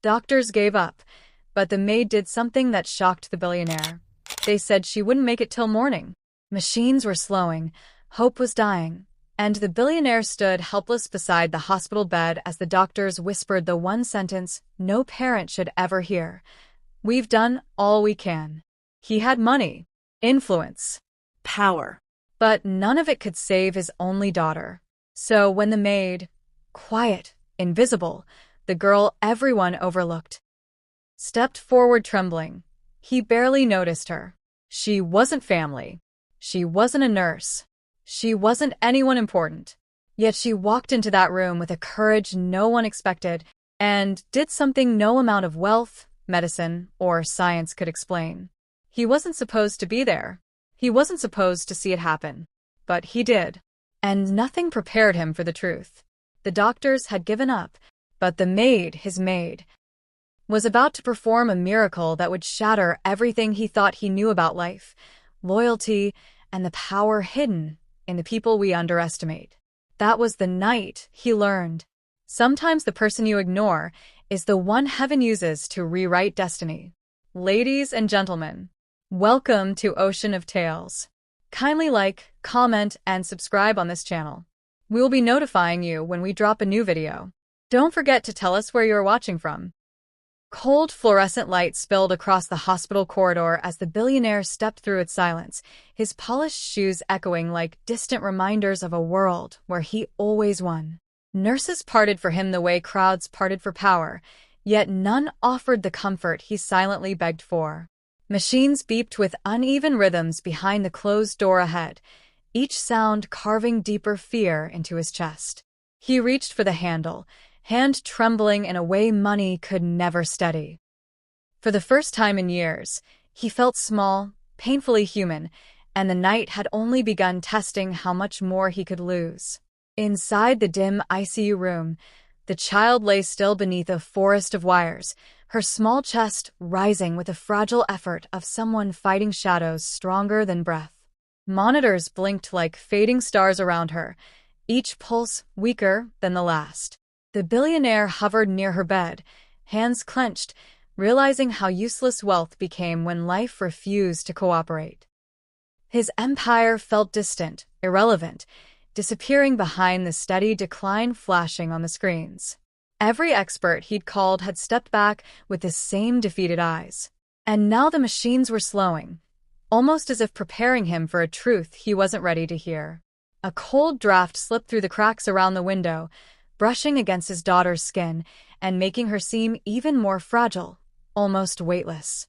Doctors gave up, but the maid did something that shocked the billionaire. They said she wouldn't make it till morning. Machines were slowing, hope was dying, and the billionaire stood helpless beside the hospital bed as the doctors whispered the one sentence no parent should ever hear. "We've done all we can." He had money, influence, Power. but none of it could save his only daughter. So when the maid, quiet, invisible, the girl everyone overlooked, stepped forward trembling, he barely noticed her. She wasn't family. She wasn't a nurse. She wasn't anyone important. Yet she walked into that room with a courage no one expected and did something no amount of wealth, medicine, or science could explain. He wasn't supposed to be there. He wasn't supposed to see it happen. But he did. And nothing prepared him for the truth. The doctors had given up, but the maid, his maid, was about to perform a miracle that would shatter everything he thought he knew about life, loyalty, and the power hidden in the people we underestimate. That was the night he learned. Sometimes the person you ignore is the one heaven uses to rewrite destiny. Ladies and gentlemen, welcome to Ocean of Tales. Kindly like, comment, and subscribe on this channel. We will be notifying you when we drop a new video. Don't forget to tell us where you are watching from. Cold fluorescent light spilled across the hospital corridor as the billionaire stepped through its silence, his polished shoes echoing like distant reminders of a world where he always won. Nurses parted for him the way crowds parted for power, yet none offered the comfort he silently begged for. Machines beeped with uneven rhythms behind the closed door ahead, each sound carving deeper fear into his chest. He reached for the handle, hand trembling in a way money could never steady. For the first time in years, he felt small, painfully human, and the night had only begun testing how much more he could lose. Inside the dim ICU room, the child lay still beneath a forest of wires, her small chest rising with the fragile effort of someone fighting shadows stronger than breath. Monitors blinked like fading stars around her, each pulse weaker than the last. The billionaire hovered near her bed, hands clenched, realizing how useless wealth became when life refused to cooperate. His empire felt distant, irrelevant, disappearing behind the steady decline flashing on the screens. Every expert he'd called had stepped back with the same defeated eyes. And now the machines were slowing, almost as if preparing him for a truth he wasn't ready to hear. A cold draft slipped through the cracks around the window, brushing against his daughter's skin and making her seem even more fragile, almost weightless.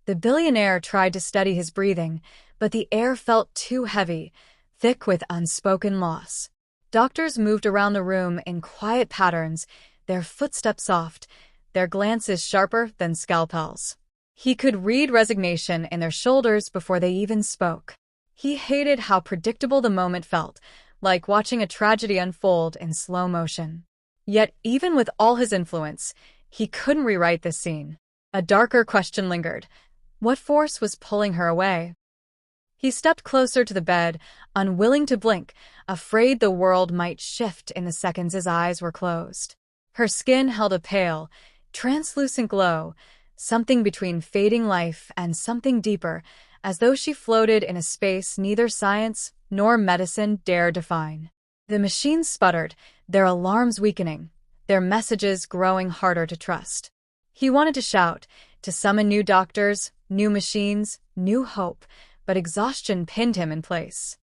The billionaire tried to steady his breathing, but the air felt too heavy, thick with unspoken loss. Doctors moved around the room in quiet patterns, their footsteps soft, their glances sharper than scalpels. He could read resignation in their shoulders before they even spoke. He hated how predictable the moment felt, like watching a tragedy unfold in slow motion. Yet even with all his influence, he couldn't rewrite this scene. A darker question lingered. What force was pulling her away? He stepped closer to the bed, unwilling to blink, afraid the world might shift in the seconds his eyes were closed. Her skin held a pale, translucent glow, something between fading life and something deeper, as though she floated in a space neither science nor medicine dare define. The machines sputtered, their alarms weakening, their messages growing harder to trust. He wanted to shout, to summon new doctors, new machines, new hope, but exhaustion pinned him in place.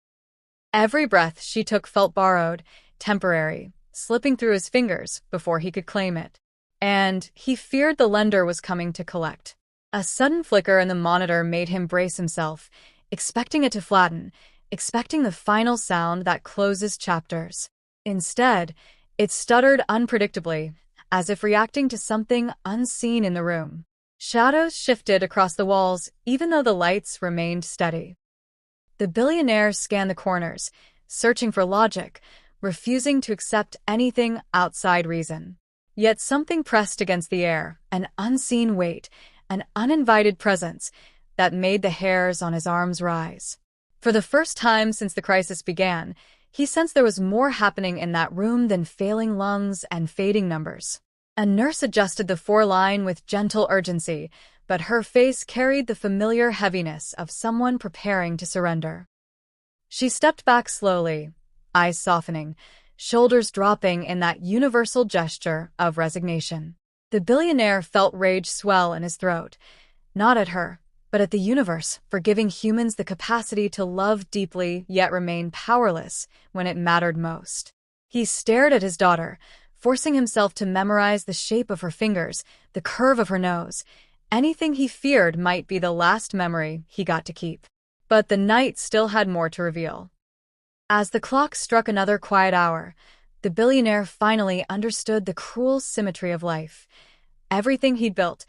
Every breath she took felt borrowed, temporary, slipping through his fingers before he could claim it. And he feared the lender was coming to collect. A sudden flicker in the monitor made him brace himself, expecting it to flatten, expecting the final sound that closes chapters. Instead, it stuttered unpredictably, as if reacting to something unseen in the room. Shadows shifted across the walls, even though the lights remained steady. The billionaire scanned the corners, searching for logic, refusing to accept anything outside reason. Yet something pressed against the air, an unseen weight, an uninvited presence that made the hairs on his arms rise. For the first time since the crisis began, he sensed there was more happening in that room than failing lungs and fading numbers. A nurse adjusted the four-line with gentle urgency, but her face carried the familiar heaviness of someone preparing to surrender. She stepped back slowly, eyes softening, shoulders dropping in that universal gesture of resignation. The billionaire felt rage swell in his throat, not at her, but at the universe for giving humans the capacity to love deeply yet remain powerless when it mattered most. He stared at his daughter, forcing himself to memorize the shape of her fingers, the curve of her nose. Anything he feared might be the last memory he got to keep. But the night still had more to reveal. As the clock struck another quiet hour, the billionaire finally understood the cruel symmetry of life. Everything he'd built,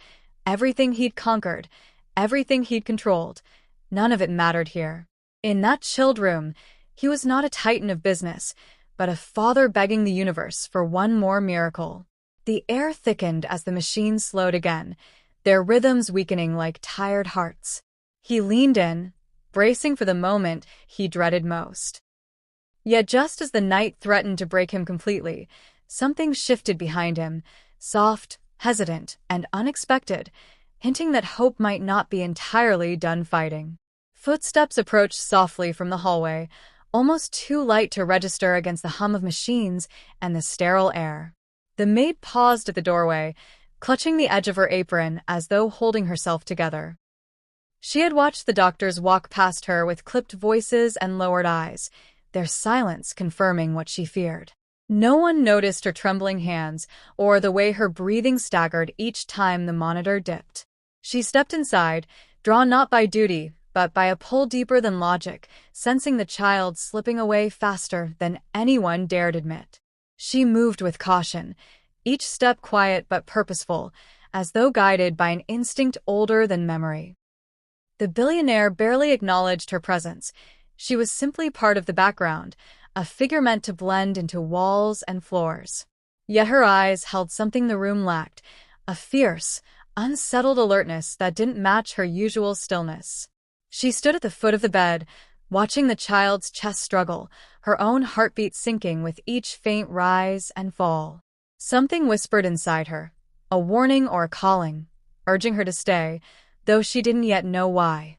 everything he'd conquered, everything he'd controlled, none of it mattered here. In that chilled room, he was not a titan of business, but a father begging the universe for one more miracle. The air thickened as the machines slowed again, their rhythms weakening like tired hearts. He leaned in, bracing for the moment he dreaded most. Yet just as the night threatened to break him completely, something shifted behind him, soft, hesitant, and unexpected, hinting that hope might not be entirely done fighting. Footsteps approached softly from the hallway, almost too light to register against the hum of machines and the sterile air. The maid paused at the doorway, clutching the edge of her apron as though holding herself together. She had watched the doctors walk past her with clipped voices and lowered eyes, their silence confirming what she feared. No one noticed her trembling hands or the way her breathing staggered each time the monitor dipped. She stepped inside, drawn not by duty, but by a pull deeper than logic, sensing the child slipping away faster than anyone dared admit. She moved with caution, each step quiet but purposeful, as though guided by an instinct older than memory. The billionaire barely acknowledged her presence. She was simply part of the background, a figure meant to blend into walls and floors. Yet her eyes held something the room lacked, a fierce, unsettled alertness that didn't match her usual stillness. She stood at the foot of the bed, watching the child's chest struggle, her own heartbeat sinking with each faint rise and fall. Something whispered inside her, a warning or a calling, urging her to stay, though she didn't yet know why.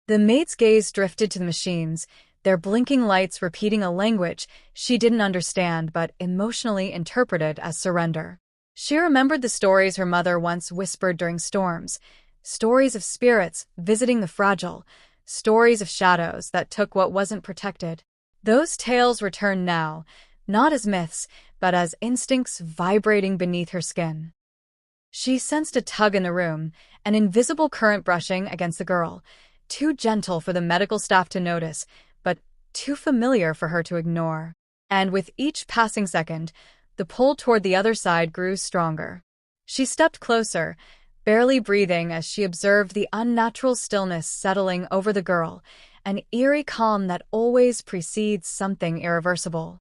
The maid's gaze drifted to the machines, their blinking lights repeating a language she didn't understand but emotionally interpreted as surrender. She remembered the stories her mother once whispered during storms, stories of spirits visiting the fragile, stories of shadows that took what wasn't protected. Those tales returned now, not as myths, but as instincts vibrating beneath her skin. She sensed a tug in the room, an invisible current brushing against the girl, too gentle for the medical staff to notice, but too familiar for her to ignore. And with each passing second, the pull toward the other side grew stronger. She stepped closer, barely breathing as she observed the unnatural stillness settling over the girl, an eerie calm that always precedes something irreversible.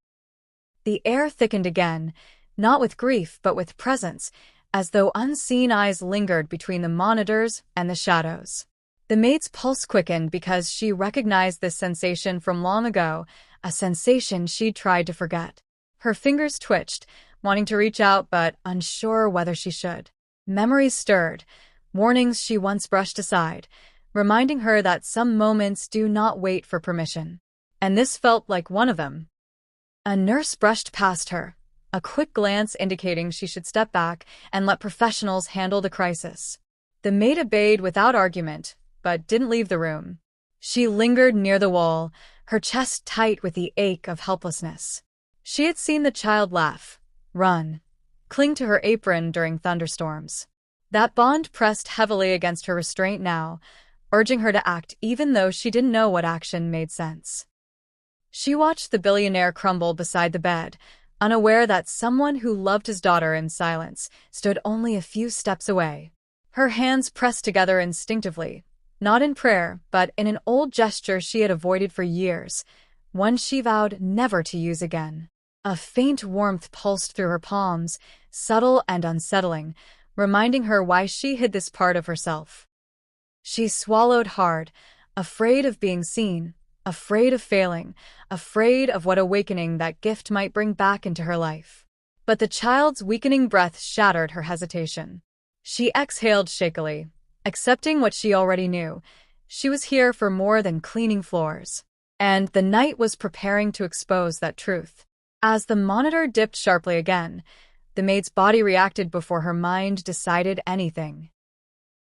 The air thickened again, not with grief but with presence, as though unseen eyes lingered between the monitors and the shadows. The maid's pulse quickened because she recognized this sensation from long ago, a sensation she'd tried to forget. Her fingers twitched, wanting to reach out but unsure whether she should. Memories stirred, warnings she once brushed aside, reminding her that some moments do not wait for permission. And this felt like one of them. A nurse brushed past her, a quick glance indicating she should step back and let professionals handle the crisis. The maid obeyed without argument, but didn't leave the room. She lingered near the wall, her chest tight with the ache of helplessness. She had seen the child laugh, run, cling to her apron during thunderstorms. That bond pressed heavily against her restraint now, urging her to act even though she didn't know what action made sense. She watched the billionaire crumble beside the bed, unaware that someone who loved his daughter in silence stood only a few steps away. Her hands pressed together instinctively, not in prayer, but in an old gesture she had avoided for years, one she vowed never to use again. A faint warmth pulsed through her palms, subtle and unsettling, reminding her why she hid this part of herself. She swallowed hard, afraid of being seen, afraid of failing, afraid of what awakening that gift might bring back into her life. But the child's weakening breath shattered her hesitation. She exhaled shakily, accepting what she already knew. She was here for more than cleaning floors. And the night was preparing to expose that truth. As the monitor dipped sharply again, the maid's body reacted before her mind decided anything.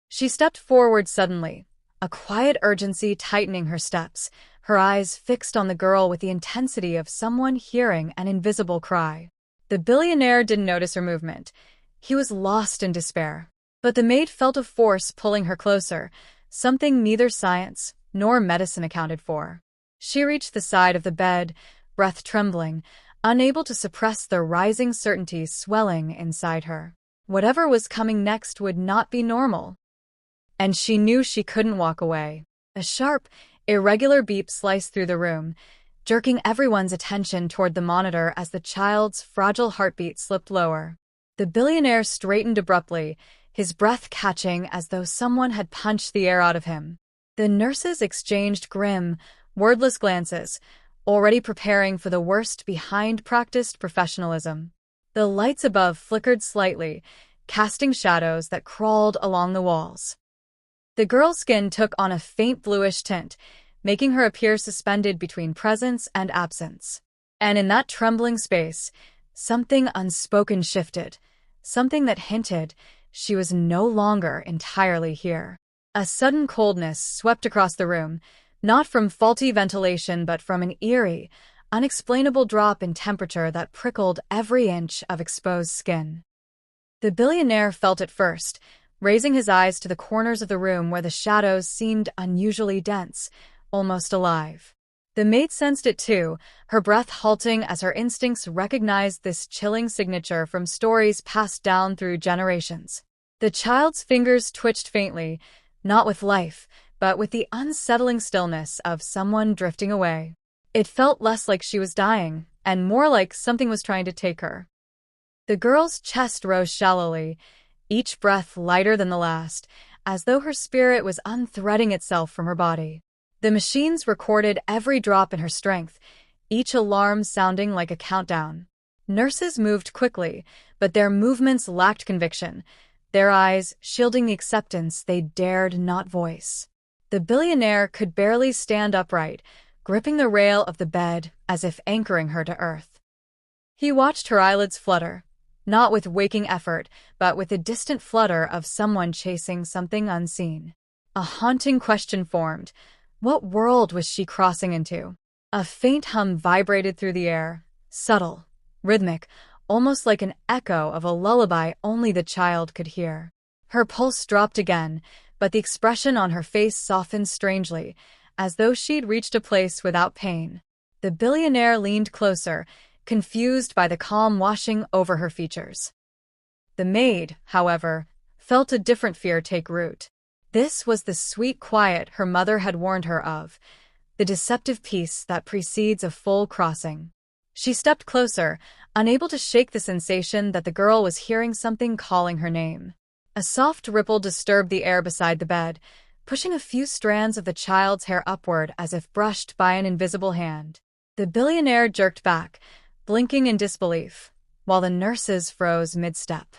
She stepped forward suddenly, a quiet urgency tightening her steps, her eyes fixed on the girl with the intensity of someone hearing an invisible cry. The billionaire didn't notice her movement. He was lost in despair. But the maid felt a force pulling her closer, something neither science nor medicine accounted for. She reached the side of the bed, breath trembling, unable to suppress the rising certainty swelling inside her. Whatever was coming next would not be normal. And she knew she couldn't walk away. A sharp, irregular beep sliced through the room, jerking everyone's attention toward the monitor as the child's fragile heartbeat slipped lower. The billionaire straightened abruptly, his breath catching as though someone had punched the air out of him. The nurses exchanged grim, wordless glances, already preparing for the worst behind practiced professionalism. The lights above flickered slightly, casting shadows that crawled along the walls. The girl's skin took on a faint bluish tint, making her appear suspended between presence and absence. And in that trembling space, something unspoken shifted, something that hinted she was no longer entirely here. A sudden coldness swept across the room, not from faulty ventilation but from an eerie, unexplainable drop in temperature that prickled every inch of exposed skin. The billionaire felt it first, raising his eyes to the corners of the room where the shadows seemed unusually dense, almost alive. The maid sensed it too, her breath halting as her instincts recognized this chilling signature from stories passed down through generations. The child's fingers twitched faintly, not with life, but with the unsettling stillness of someone drifting away. It felt less like she was dying, and more like something was trying to take her. The girl's chest rose shallowly, each breath lighter than the last, as though her spirit was unthreading itself from her body. The machines recorded every drop in her strength, each alarm sounding like a countdown. Nurses moved quickly, but their movements lacked conviction, their eyes shielding the acceptance they dared not voice. The billionaire could barely stand upright, gripping the rail of the bed as if anchoring her to earth. He watched her eyelids flutter, not with waking effort, but with the distant flutter of someone chasing something unseen. A haunting question formed. What world was she crossing into? A faint hum vibrated through the air, subtle, rhythmic, almost like an echo of a lullaby only the child could hear. Her pulse dropped again, but the expression on her face softened strangely, as though she'd reached a place without pain. The billionaire leaned closer, confused by the calm washing over her features. The maid, however, felt a different fear take root. This was the sweet quiet her mother had warned her of, the deceptive peace that precedes a full crossing. She stepped closer, unable to shake the sensation that the girl was hearing something calling her name. A soft ripple disturbed the air beside the bed, pushing a few strands of the child's hair upward as if brushed by an invisible hand. The billionaire jerked back, blinking in disbelief, while the nurses froze mid-step.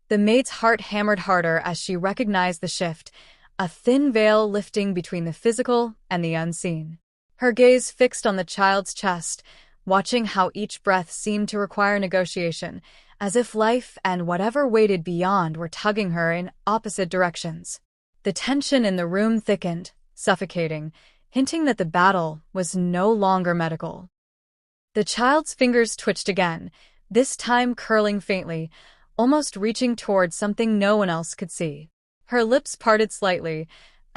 The maid's heart hammered harder as she recognized the shift, a thin veil lifting between the physical and the unseen. Her gaze fixed on the child's chest, watching how each breath seemed to require negotiation, as if life and whatever waited beyond were tugging her in opposite directions. The tension in the room thickened, suffocating, hinting that the battle was no longer medical. The child's fingers twitched again, this time curling faintly, almost reaching toward something no one else could see. Her lips parted slightly,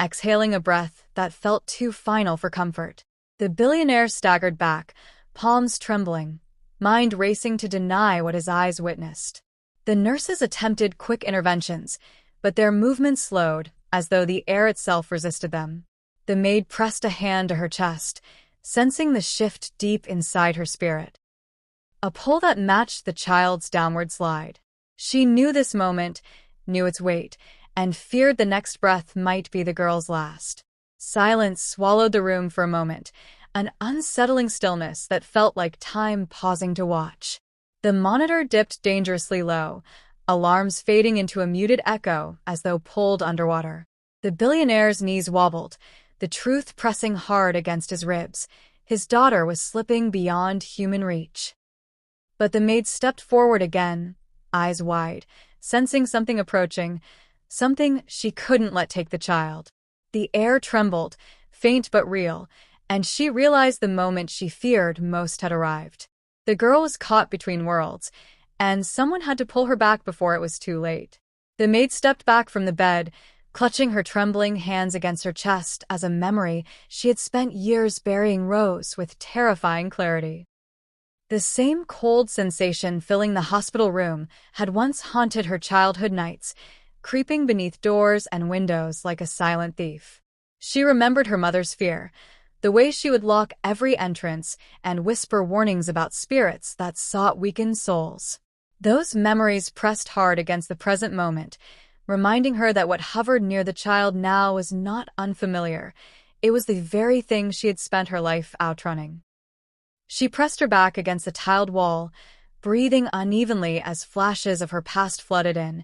exhaling a breath that felt too final for comfort. The billionaire staggered back, palms trembling, mind racing to deny what his eyes witnessed. The nurses attempted quick interventions, but their movements slowed, as though the air itself resisted them. The maid pressed a hand to her chest, sensing the shift deep inside her spirit. A pull that matched the child's downward slide. She knew this moment, knew its weight, and feared the next breath might be the girl's last. Silence swallowed the room for a moment, an unsettling stillness that felt like time pausing to watch. The monitor dipped dangerously low, alarms fading into a muted echo as though pulled underwater. The billionaire's knees wobbled, the truth pressing hard against his ribs. His daughter was slipping beyond human reach. But the maid stepped forward again, eyes wide, sensing something approaching, something she couldn't let take the child. The air trembled, faint but real, and she realized the moment she feared most had arrived. The girl was caught between worlds, and someone had to pull her back before it was too late. The maid stepped back from the bed, clutching her trembling hands against her chest as a memory she had spent years burying rose with terrifying clarity. The same cold sensation filling the hospital room had once haunted her childhood nights, creeping beneath doors and windows like a silent thief. She remembered her mother's fear, the way she would lock every entrance and whisper warnings about spirits that sought weakened souls. Those memories pressed hard against the present moment, reminding her that what hovered near the child now was not unfamiliar. It was the very thing she had spent her life outrunning. She pressed her back against the tiled wall, breathing unevenly as flashes of her past flooded in.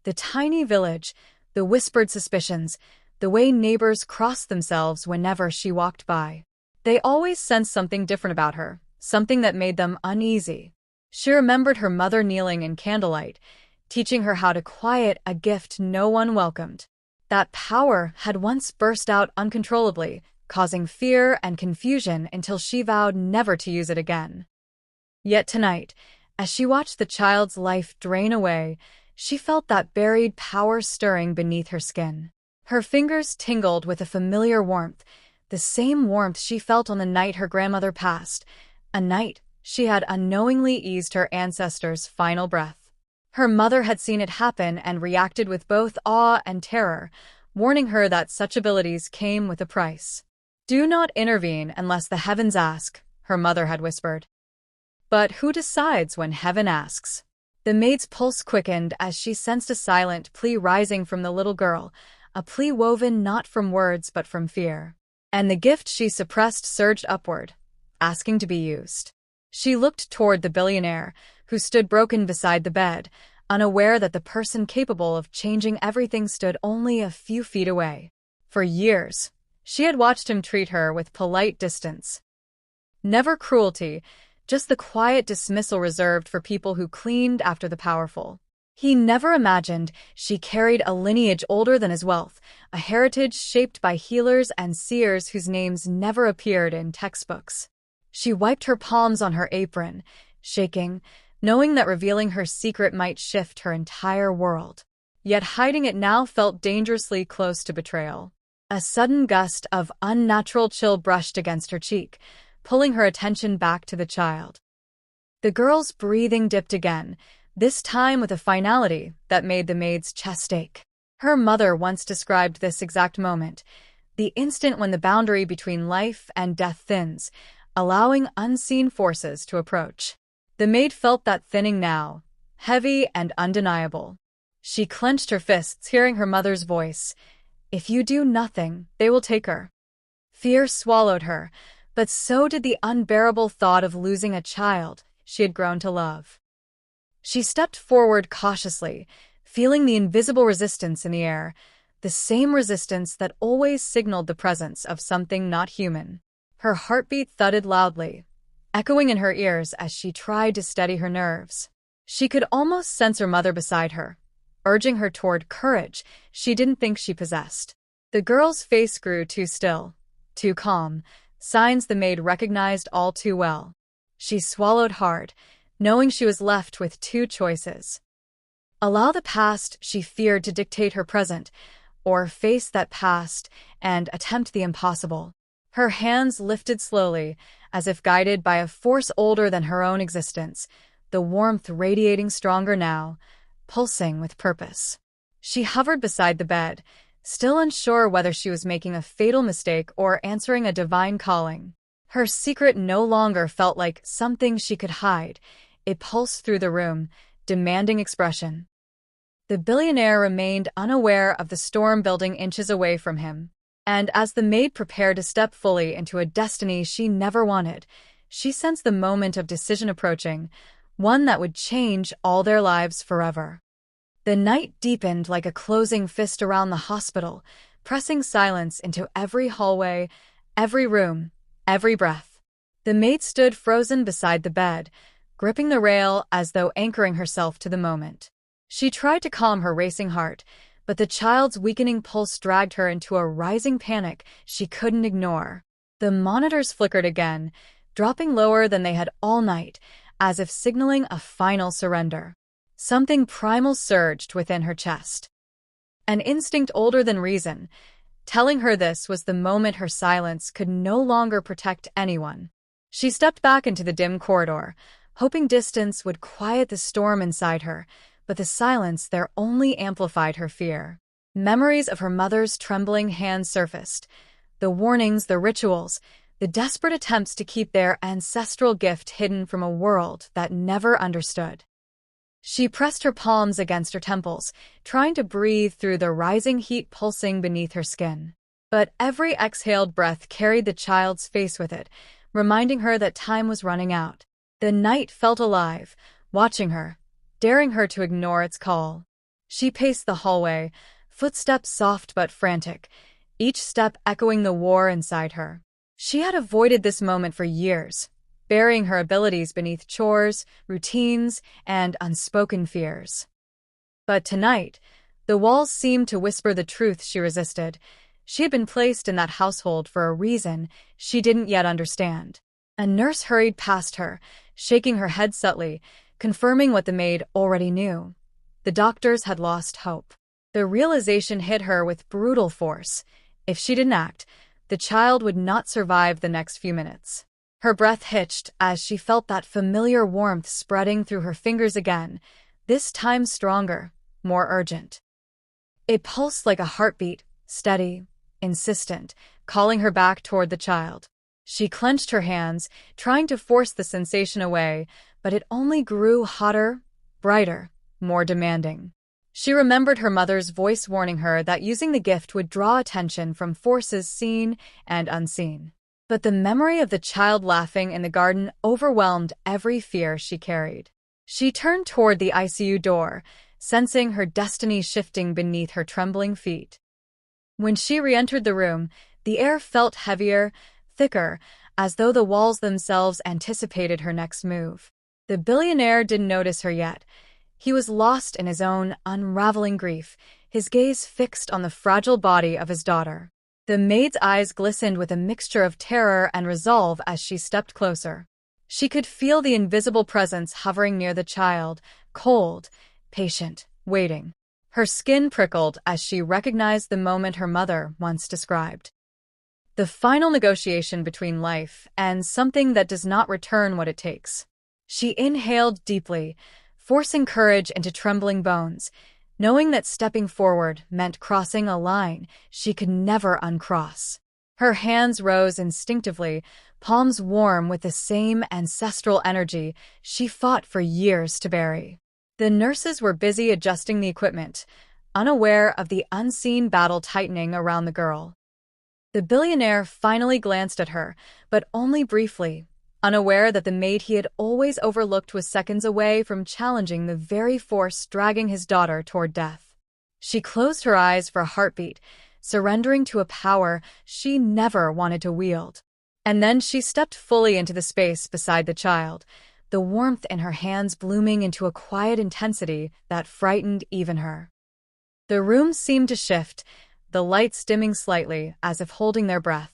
The tiny village, the whispered suspicions, the way neighbors crossed themselves whenever she walked by. They always sensed something different about her, something that made them uneasy. She remembered her mother kneeling in candlelight, teaching her how to quiet a gift no one welcomed. That power had once burst out uncontrollably, causing fear and confusion until she vowed never to use it again. Yet tonight, as she watched the child's life drain away, she felt that buried power stirring beneath her skin. Her fingers tingled with a familiar warmth, the same warmth she felt on the night her grandmother passed, a night she had unknowingly eased her ancestors' final breath. Her mother had seen it happen and reacted with both awe and terror, warning her that such abilities came with a price. "Do not intervene unless the heavens ask," her mother had whispered. But who decides when heaven asks? The maid's pulse quickened as she sensed a silent plea rising from the little girl, a plea woven not from words but from fear. And the gift she suppressed surged upward, asking to be used. She looked toward the billionaire, who stood broken beside the bed, unaware that the person capable of changing everything stood only a few feet away. For years, she had watched him treat her with polite distance. Never cruelty, just the quiet dismissal reserved for people who cleaned after the powerful. He never imagined she carried a lineage older than his wealth, a heritage shaped by healers and seers whose names never appeared in textbooks. She wiped her palms on her apron, shaking, knowing that revealing her secret might shift her entire world. Yet hiding it now felt dangerously close to betrayal. A sudden gust of unnatural chill brushed against her cheek, pulling her attention back to the child. The girl's breathing dipped again, this time with a finality that made the maid's chest ache. Her mother once described this exact moment, the instant when the boundary between life and death thins, allowing unseen forces to approach. The maid felt that thinning now, heavy and undeniable. She clenched her fists, hearing her mother's voice. "If you do nothing, they will take her." Fear swallowed her, but so did the unbearable thought of losing a child she had grown to love. She stepped forward cautiously, feeling the invisible resistance in the air, the same resistance that always signaled the presence of something not human. Her heartbeat thudded loudly, echoing in her ears as she tried to steady her nerves. She could almost sense her mother beside her, urging her toward courage she didn't think she possessed. The girl's face grew too still, too calm, signs the maid recognized all too well. She swallowed hard, knowing she was left with two choices. Allow the past she feared to dictate her present, or face that past and attempt the impossible. Her hands lifted slowly, as if guided by a force older than her own existence, the warmth radiating stronger now, pulsing with purpose. She hovered beside the bed, still unsure whether she was making a fatal mistake or answering a divine calling. Her secret no longer felt like something she could hide. It pulsed through the room, demanding expression. The billionaire remained unaware of the storm building inches away from him, and as the maid prepared to step fully into a destiny she never wanted, she sensed the moment of decision approaching, one that would change all their lives forever. The night deepened like a closing fist around the hospital, pressing silence into every hallway, every room, every breath. The maid stood frozen beside the bed, gripping the rail as though anchoring herself to the moment. She tried to calm her racing heart, but the child's weakening pulse dragged her into a rising panic she couldn't ignore. The monitors flickered again, dropping lower than they had all night, as if signaling a final surrender. Something primal surged within her chest. An instinct older than reason, telling her this was the moment her silence could no longer protect anyone. She stepped back into the dim corridor, hoping distance would quiet the storm inside her, but the silence there only amplified her fear. Memories of her mother's trembling hands surfaced. The warnings, the rituals, the desperate attempts to keep their ancestral gift hidden from a world that never understood. She pressed her palms against her temples, trying to breathe through the rising heat pulsing beneath her skin. But every exhaled breath carried the child's face with it, reminding her that time was running out. The night felt alive, watching her, daring her to ignore its call. She paced the hallway, footsteps soft but frantic, each step echoing the war inside her. She had avoided this moment for years, burying her abilities beneath chores, routines, and unspoken fears. But tonight, the walls seemed to whisper the truth she resisted. She had been placed in that household for a reason she didn't yet understand. A nurse hurried past her, shaking her head subtly, confirming what the maid already knew. The doctors had lost hope. The realization hit her with brutal force. If she didn't act, the child would not survive the next few minutes. Her breath hitched as she felt that familiar warmth spreading through her fingers again, this time stronger, more urgent. It pulsed like a heartbeat, steady, insistent, calling her back toward the child. She clenched her hands, trying to force the sensation away, but it only grew hotter, brighter, more demanding. She remembered her mother's voice warning her that using the gift would draw attention from forces seen and unseen. But the memory of the child laughing in the garden overwhelmed every fear she carried. She turned toward the ICU door, sensing her destiny shifting beneath her trembling feet. When she re-entered the room, the air felt heavier, thicker, as though the walls themselves anticipated her next move. The billionaire didn't notice her yet. He was lost in his own unraveling grief, his gaze fixed on the fragile body of his daughter. The maid's eyes glistened with a mixture of terror and resolve as she stepped closer. She could feel the invisible presence hovering near the child, cold, patient, waiting. Her skin prickled as she recognized the moment her mother once described. The final negotiation between life and something that does not return what it takes. She inhaled deeply, forcing courage into trembling bones, knowing that stepping forward meant crossing a line she could never uncross. Her hands rose instinctively, palms warm with the same ancestral energy she fought for years to bury. The nurses were busy adjusting the equipment, unaware of the unseen battle tightening around the girl. The billionaire finally glanced at her, but only briefly, unaware that the maid he had always overlooked was seconds away from challenging the very force dragging his daughter toward death. She closed her eyes for a heartbeat, surrendering to a power she never wanted to wield. And then she stepped fully into the space beside the child, the warmth in her hands blooming into a quiet intensity that frightened even her. The room seemed to shift, the lights dimming slightly as if holding their breath.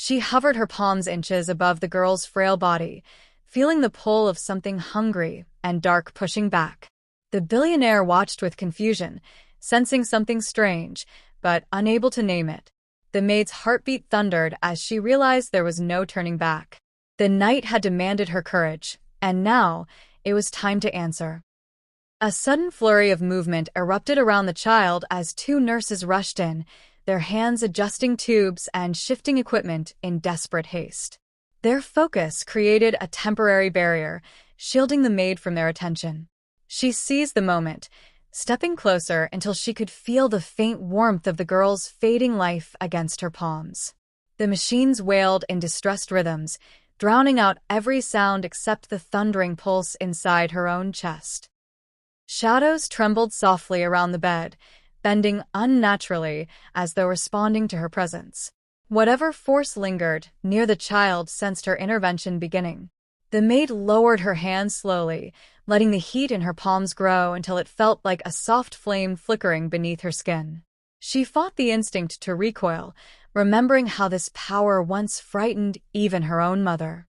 She hovered her palms inches above the girl's frail body, feeling the pull of something hungry and dark pushing back. The billionaire watched with confusion, sensing something strange, but unable to name it. The maid's heartbeat thundered as she realized there was no turning back. The night had demanded her courage, and now it was time to answer. A sudden flurry of movement erupted around the child as two nurses rushed in, their hands adjusting tubes and shifting equipment in desperate haste. Their focus created a temporary barrier, shielding the maid from their attention. She seized the moment, stepping closer until she could feel the faint warmth of the girl's fading life against her palms. The machines wailed in distressed rhythms, drowning out every sound except the thundering pulse inside her own chest. Shadows trembled softly around the bed, bending unnaturally as though responding to her presence. Whatever force lingered near the child sensed her intervention beginning. The maid lowered her hand slowly, letting the heat in her palms grow until it felt like a soft flame flickering beneath her skin. She fought the instinct to recoil, remembering how this power once frightened even her own mother.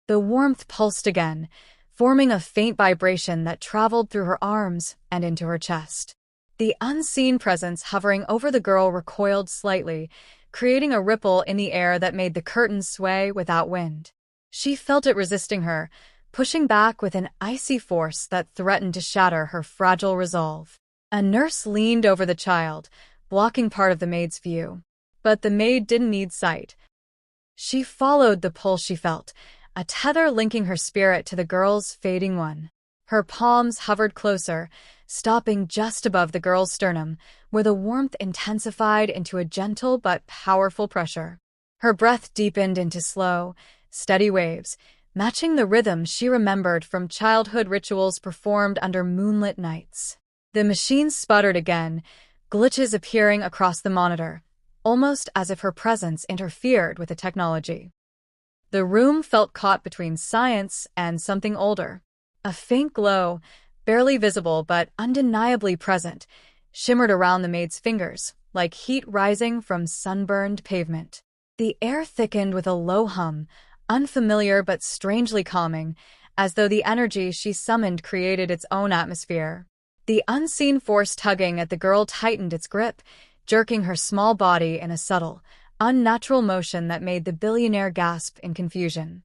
The warmth pulsed again, forming a faint vibration that traveled through her arms and into her chest. The unseen presence hovering over the girl recoiled slightly, creating a ripple in the air that made the curtains sway without wind. She felt it resisting her, pushing back with an icy force that threatened to shatter her fragile resolve. A nurse leaned over the child, blocking part of the maid's view. But the maid didn't need sight. She followed the pull she felt, a tether linking her spirit to the girl's fading one. Her palms hovered closer, stopping just above the girl's sternum, where the warmth intensified into a gentle but powerful pressure. Her breath deepened into slow, steady waves, matching the rhythm she remembered from childhood rituals performed under moonlit nights. The machine sputtered again, glitches appearing across the monitor, almost as if her presence interfered with the technology. The room felt caught between science and something older. A faint glow, barely visible but undeniably present, shimmered around the maid's fingers, like heat rising from sunburned pavement. The air thickened with a low hum, unfamiliar but strangely calming, as though the energy she summoned created its own atmosphere. The unseen force tugging at the girl tightened its grip, jerking her small body in a subtle, unnatural motion that made the billionaire gasp in confusion.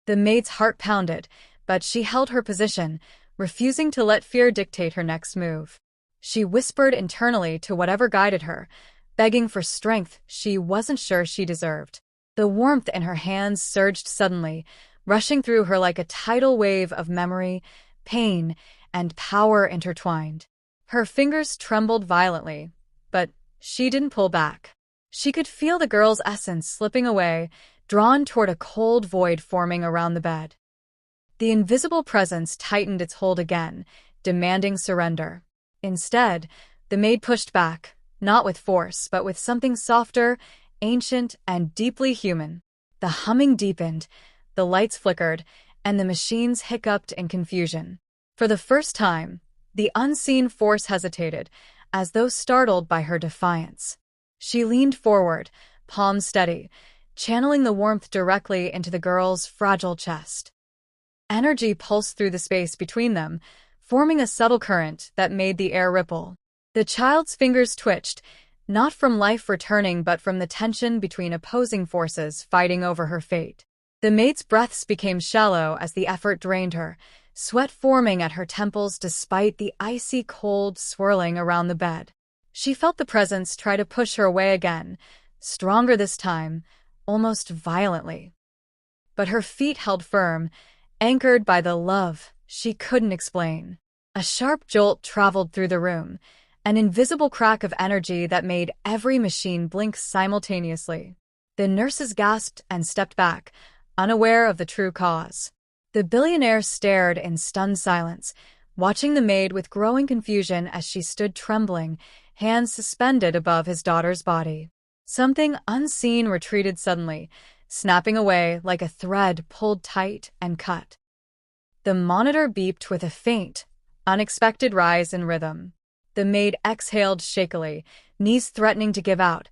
The maid's heart pounded, but she held her position, refusing to let fear dictate her next move. She whispered internally to whatever guided her, begging for strength she wasn't sure she deserved. The warmth in her hands surged suddenly, rushing through her like a tidal wave of memory, pain, and power intertwined. Her fingers trembled violently, but she didn't pull back. She could feel the girl's essence slipping away, drawn toward a cold void forming around the bed. The invisible presence tightened its hold again, demanding surrender. Instead, the maid pushed back, not with force, but with something softer, ancient, and deeply human. The humming deepened, the lights flickered, and the machines hiccuped in confusion. For the first time, the unseen force hesitated, as though startled by her defiance. She leaned forward, palms steady, channeling the warmth directly into the girl's fragile chest. Energy pulsed through the space between them, forming a subtle current that made the air ripple. The child's fingers twitched, not from life returning but from the tension between opposing forces fighting over her fate. The maid's breaths became shallow as the effort drained her, sweat forming at her temples despite the icy cold swirling around the bed. She felt the presence try to push her away again, stronger this time, almost violently. But her feet held firm, anchored by the love she couldn't explain. A sharp jolt traveled through the room, an invisible crack of energy that made every machine blink simultaneously. The nurses gasped and stepped back, unaware of the true cause. The billionaire stared in stunned silence, watching the maid with growing confusion as she stood trembling, hands suspended above his daughter's body. Something unseen retreated suddenly, snapping away like a thread pulled tight and cut. The monitor beeped with a faint, unexpected rise in rhythm. The maid exhaled shakily, knees threatening to give out,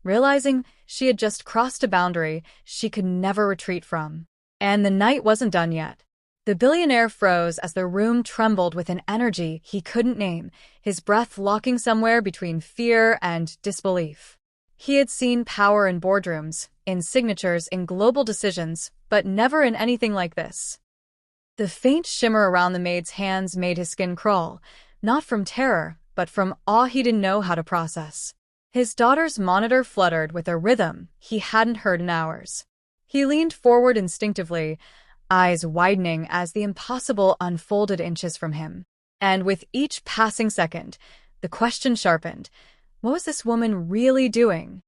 realizing she had just crossed a boundary she could never retreat from. And the night wasn't done yet. The billionaire froze as the room trembled with an energy he couldn't name, his breath locking somewhere between fear and disbelief. He had seen power in boardrooms, in signatures, in global decisions, but never in anything like this. The faint shimmer around the maid's hands made his skin crawl, not from terror, but from awe he didn't know how to process. His daughter's monitor fluttered with a rhythm he hadn't heard in hours. He leaned forward instinctively, eyes widening as the impossible unfolded inches from him. And with each passing second, the question sharpened. What was this woman really doing?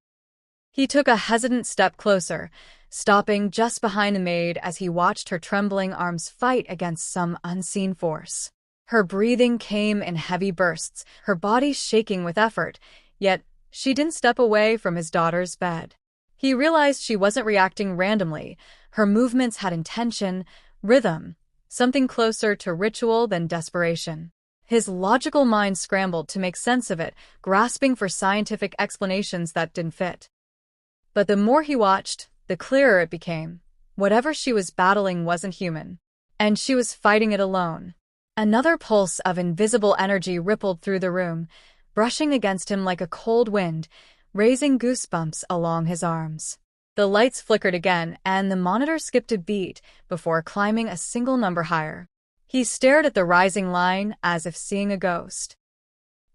He took a hesitant step closer, stopping just behind the maid as he watched her trembling arms fight against some unseen force. Her breathing came in heavy bursts, her body shaking with effort, yet she didn't step away from his daughter's bed. He realized she wasn't reacting randomly. Her movements had intention, rhythm, something closer to ritual than desperation. His logical mind scrambled to make sense of it, grasping for scientific explanations that didn't fit. But the more he watched, the clearer it became. Whatever she was battling wasn't human, and she was fighting it alone. Another pulse of invisible energy rippled through the room, brushing against him like a cold wind, raising goosebumps along his arms. The lights flickered again, and the monitor skipped a beat before climbing a single number higher. He stared at the rising line as if seeing a ghost.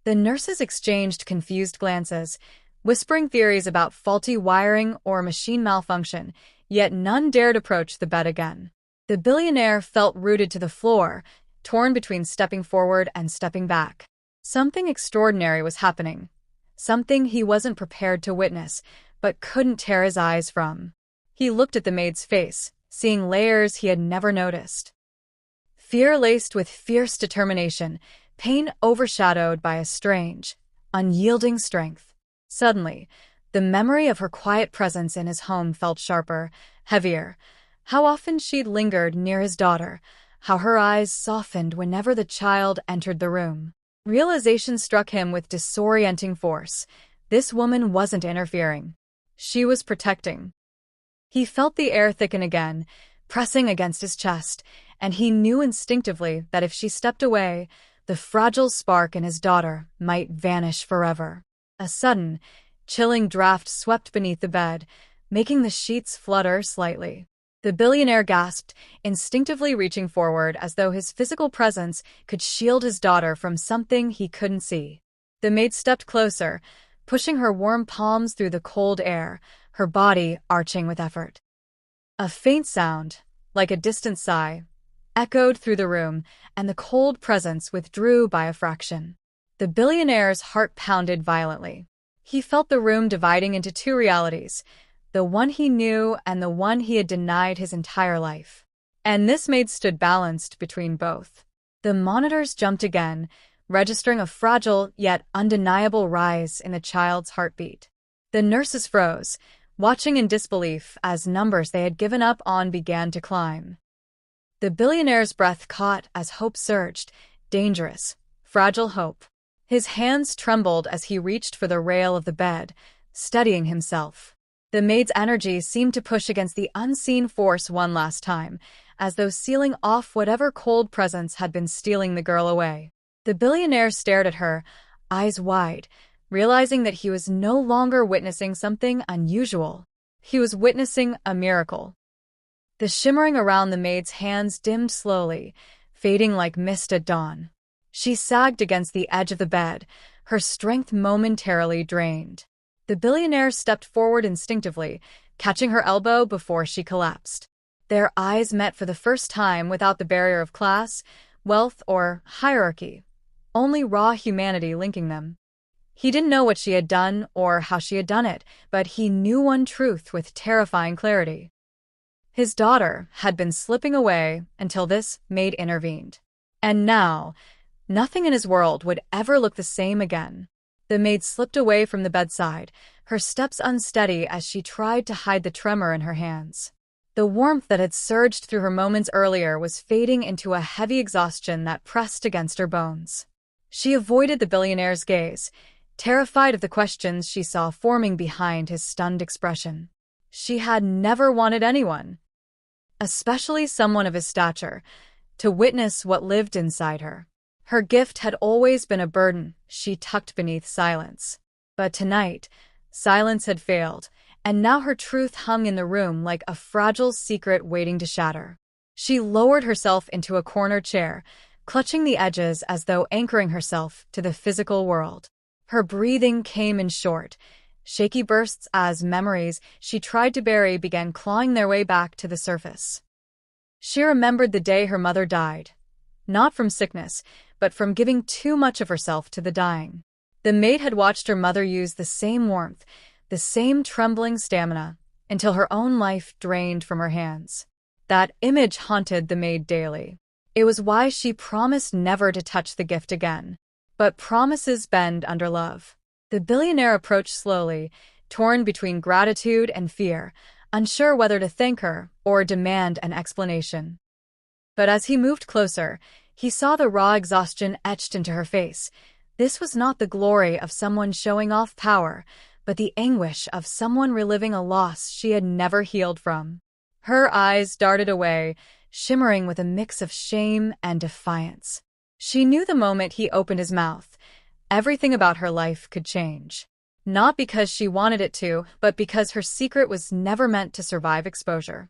The nurses exchanged confused glances, whispering theories about faulty wiring or machine malfunction, yet none dared approach the bed again. The billionaire felt rooted to the floor, torn between stepping forward and stepping back. Something extraordinary was happening, something he wasn't prepared to witness, but couldn't tear his eyes from. He looked at the maid's face, seeing layers he had never noticed. Fear laced with fierce determination, pain overshadowed by a strange, unyielding strength. Suddenly, the memory of her quiet presence in his home felt sharper, heavier. How often she'd lingered near his daughter, how her eyes softened whenever the child entered the room. Realization struck him with disorienting force. This woman wasn't interfering. She was protecting. He felt the air thicken again, pressing against his chest, and he knew instinctively that if she stepped away, the fragile spark in his daughter might vanish forever. A sudden, chilling draft swept beneath the bed, making the sheets flutter slightly. The billionaire gasped, instinctively reaching forward as though his physical presence could shield his daughter from something he couldn't see. The maid stepped closer, pushing her warm palms through the cold air, her body arching with effort. A faint sound, like a distant sigh, echoed through the room, and the cold presence withdrew by a fraction. The billionaire's heart pounded violently. He felt the room dividing into two realities, the one he knew and the one he had denied his entire life. And this maid stood balanced between both. The monitors jumped again, registering a fragile yet undeniable rise in the child's heartbeat. The nurses froze, watching in disbelief as numbers they had given up on began to climb. The billionaire's breath caught as hope surged, dangerous, fragile hope. His hands trembled as he reached for the rail of the bed, steadying himself. The maid's energy seemed to push against the unseen force one last time, as though sealing off whatever cold presence had been stealing the girl away. The billionaire stared at her, eyes wide, realizing that he was no longer witnessing something unusual. He was witnessing a miracle. The shimmering around the maid's hands dimmed slowly, fading like mist at dawn. She sagged against the edge of the bed, her strength momentarily drained. The billionaire stepped forward instinctively, catching her elbow before she collapsed. Their eyes met for the first time without the barrier of class, wealth, or hierarchy, only raw humanity linking them. He didn't know what she had done or how she had done it, but he knew one truth with terrifying clarity. His daughter had been slipping away until this maid intervened. And now, nothing in his world would ever look the same again. The maid slipped away from the bedside, her steps unsteady as she tried to hide the tremor in her hands. The warmth that had surged through her moments earlier was fading into a heavy exhaustion that pressed against her bones. She avoided the billionaire's gaze, terrified of the questions she saw forming behind his stunned expression. She had never wanted anyone, especially someone of his stature, to witness what lived inside her. Her gift had always been a burden she tucked beneath silence. But tonight, silence had failed, and now her truth hung in the room like a fragile secret waiting to shatter. She lowered herself into a corner chair, clutching the edges as though anchoring herself to the physical world. Her breathing came in short, shaky bursts as memories she tried to bury began clawing their way back to the surface. She remembered the day her mother died, not from sickness, but from giving too much of herself to the dying. The maid had watched her mother use the same warmth, the same trembling stamina, until her own life drained from her hands. That image haunted the maid daily. It was why she promised never to touch the gift again. But promises bend under love. The billionaire approached slowly, torn between gratitude and fear, unsure whether to thank her or demand an explanation. But as he moved closer, he saw the raw exhaustion etched into her face. This was not the glory of someone showing off power, but the anguish of someone reliving a loss she had never healed from. Her eyes darted away, shimmering with a mix of shame and defiance. She knew the moment he opened his mouth, everything about her life could change. Not because she wanted it to, but because her secret was never meant to survive exposure.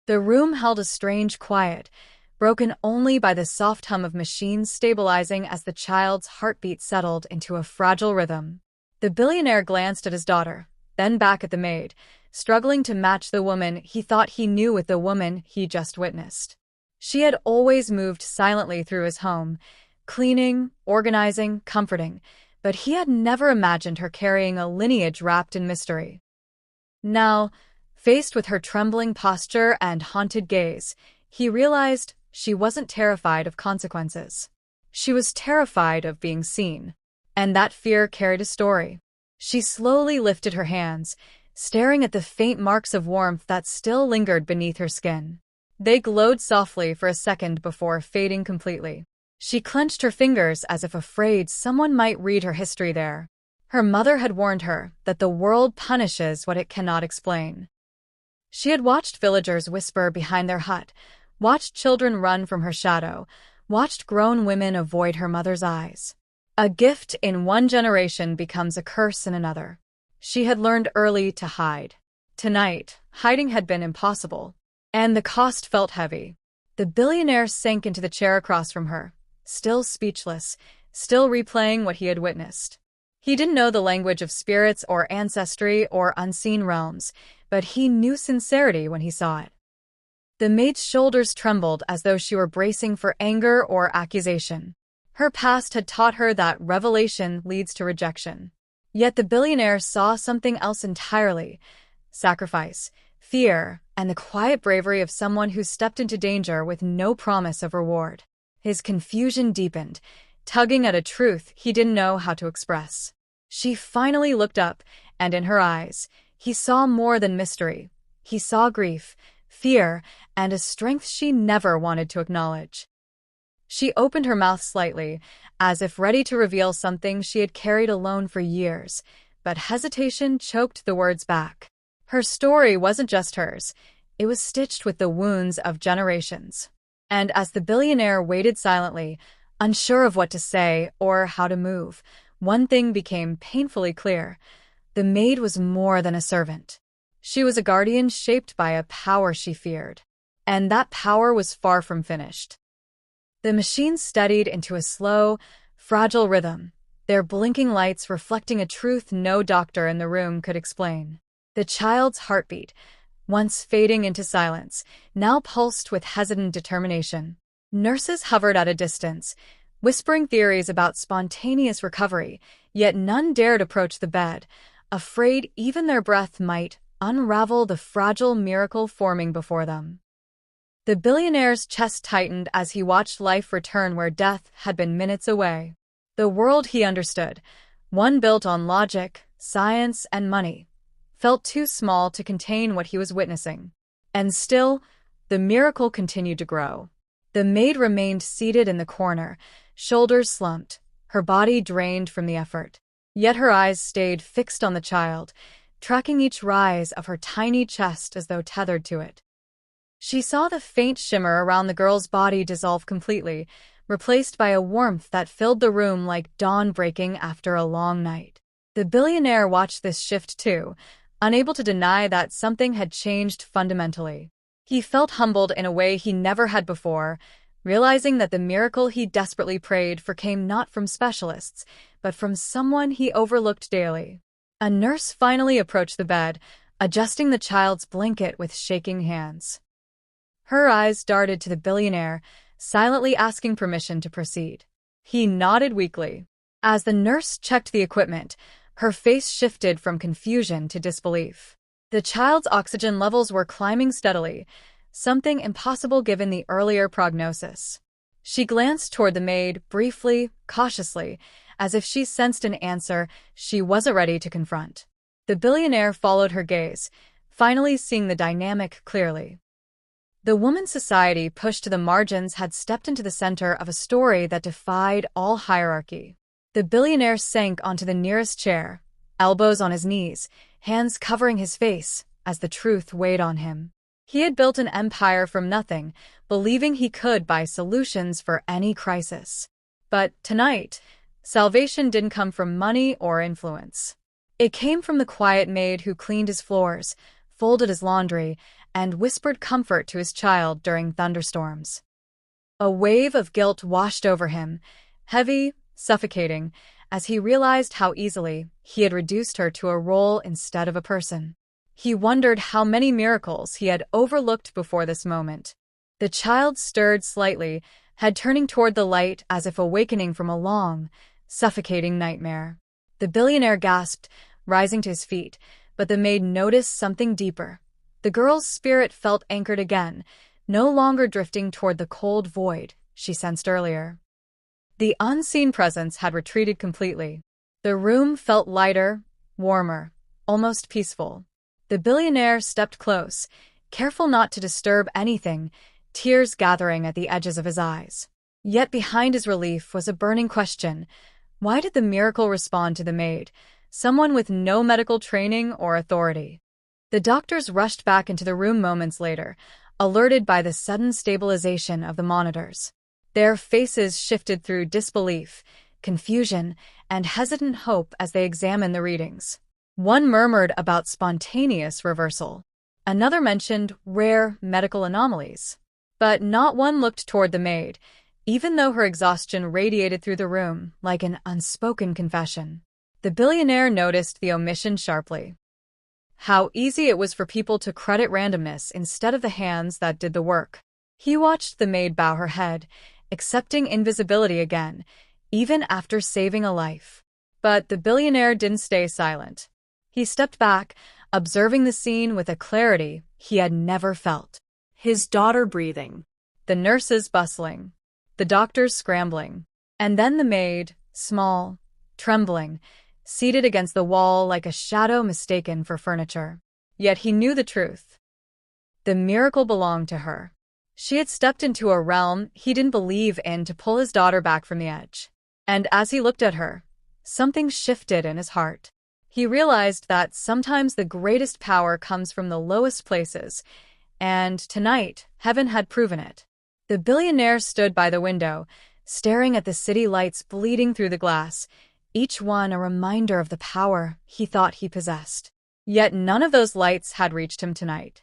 The room held a strange quiet, broken only by the soft hum of machines stabilizing as the child's heartbeat settled into a fragile rhythm. The billionaire glanced at his daughter, then back at the maid, struggling to match the woman he thought he knew with the woman he just witnessed. She had always moved silently through his home, cleaning, organizing, comforting, but he had never imagined her carrying a lineage wrapped in mystery. Now, faced with her trembling posture and haunted gaze, he realized she wasn't terrified of consequences. She was terrified of being seen, and that fear carried a story. She slowly lifted her hands, staring at the faint marks of warmth that still lingered beneath her skin. They glowed softly for a second before fading completely. She clenched her fingers as if afraid someone might read her history there. Her mother had warned her that the world punishes what it cannot explain. She had watched villagers whisper behind their hut, watched children run from her shadow, watched grown women avoid her mother's eyes. A gift in one generation becomes a curse in another. She had learned early to hide. Tonight, hiding had been impossible, and the cost felt heavy. The billionaire sank into the chair across from her, still speechless, still replaying what he had witnessed. He didn't know the language of spirits or ancestry or unseen realms, but he knew sincerity when he saw it. The maid's shoulders trembled as though she were bracing for anger or accusation. Her past had taught her that revelation leads to rejection. Yet the billionaire saw something else entirely: sacrifice, fear, and the quiet bravery of someone who stepped into danger with no promise of reward. His confusion deepened, tugging at a truth he didn't know how to express. She finally looked up, and in her eyes, he saw more than mystery. He saw grief, fear, and a strength she never wanted to acknowledge. She opened her mouth slightly, as if ready to reveal something she had carried alone for years, but hesitation choked the words back. Her story wasn't just hers, it was stitched with the wounds of generations. And as the billionaire waited silently, unsure of what to say or how to move, one thing became painfully clear: the maid was more than a servant. She was a guardian shaped by a power she feared. And that power was far from finished. The machines steadied into a slow, fragile rhythm, their blinking lights reflecting a truth no doctor in the room could explain. The child's heartbeat, once fading into silence, now pulsed with hesitant determination. Nurses hovered at a distance, whispering theories about spontaneous recovery, yet none dared approach the bed, afraid even their breath might unravel the fragile miracle forming before them. The billionaire's chest tightened as he watched life return where death had been minutes away. The world he understood, one built on logic, science, and money, felt too small to contain what he was witnessing. And still, the miracle continued to grow. The maid remained seated in the corner, shoulders slumped, her body drained from the effort. Yet her eyes stayed fixed on the child, tracking each rise of her tiny chest as though tethered to it. She saw the faint shimmer around the girl's body dissolve completely, replaced by a warmth that filled the room like dawn breaking after a long night. The billionaire watched this shift too, unable to deny that something had changed fundamentally. He felt humbled in a way he never had before, realizing that the miracle he desperately prayed for came not from specialists, but from someone he overlooked daily. A nurse finally approached the bed, adjusting the child's blanket with shaking hands. Her eyes darted to the billionaire, silently asking permission to proceed. He nodded weakly. As the nurse checked the equipment, her face shifted from confusion to disbelief. The child's oxygen levels were climbing steadily, something impossible given the earlier prognosis. She glanced toward the maid, briefly, cautiously, as if she sensed an answer she wasn't ready to confront. The billionaire followed her gaze, finally seeing the dynamic clearly. The woman's society pushed to the margins had stepped into the center of a story that defied all hierarchy. The billionaire sank onto the nearest chair, elbows on his knees, hands covering his face, as the truth weighed on him. He had built an empire from nothing, believing he could buy solutions for any crisis. But tonight, salvation didn't come from money or influence. It came from the quiet maid who cleaned his floors, folded his laundry, and whispered comfort to his child during thunderstorms. A wave of guilt washed over him, heavy, suffocating, as he realized how easily he had reduced her to a role instead of a person. He wondered how many miracles he had overlooked before this moment. The child stirred slightly, head turning toward the light as if awakening from a long, suffocating nightmare. The billionaire gasped, rising to his feet, but the maid noticed something deeper. The girl's spirit felt anchored again, no longer drifting toward the cold void she sensed earlier. The unseen presence had retreated completely. The room felt lighter, warmer, almost peaceful. The billionaire stepped close, careful not to disturb anything, tears gathering at the edges of his eyes. Yet behind his relief was a burning question. Why did the miracle respond to the maid, someone with no medical training or authority? The doctors rushed back into the room moments later, alerted by the sudden stabilization of the monitors. Their faces shifted through disbelief, confusion, and hesitant hope as they examined the readings. One murmured about spontaneous reversal. Another mentioned rare medical anomalies. But not one looked toward the maid, even though her exhaustion radiated through the room like an unspoken confession. The billionaire noticed the omission sharply. How easy it was for people to credit randomness instead of the hands that did the work. He watched the maid bow her head, accepting invisibility again, even after saving a life. But the billionaire didn't stay silent. He stepped back, observing the scene with a clarity he had never felt. His daughter breathing, the nurses bustling, the doctors scrambling, and then the maid, small, trembling, seated against the wall like a shadow mistaken for furniture. Yet he knew the truth. The miracle belonged to her. She had stepped into a realm he didn't believe in to pull his daughter back from the edge. And as he looked at her, something shifted in his heart. He realized that sometimes the greatest power comes from the lowest places, and tonight, heaven had proven it. The billionaire stood by the window, staring at the city lights bleeding through the glass, each one a reminder of the power he thought he possessed. Yet none of those lights had reached him tonight.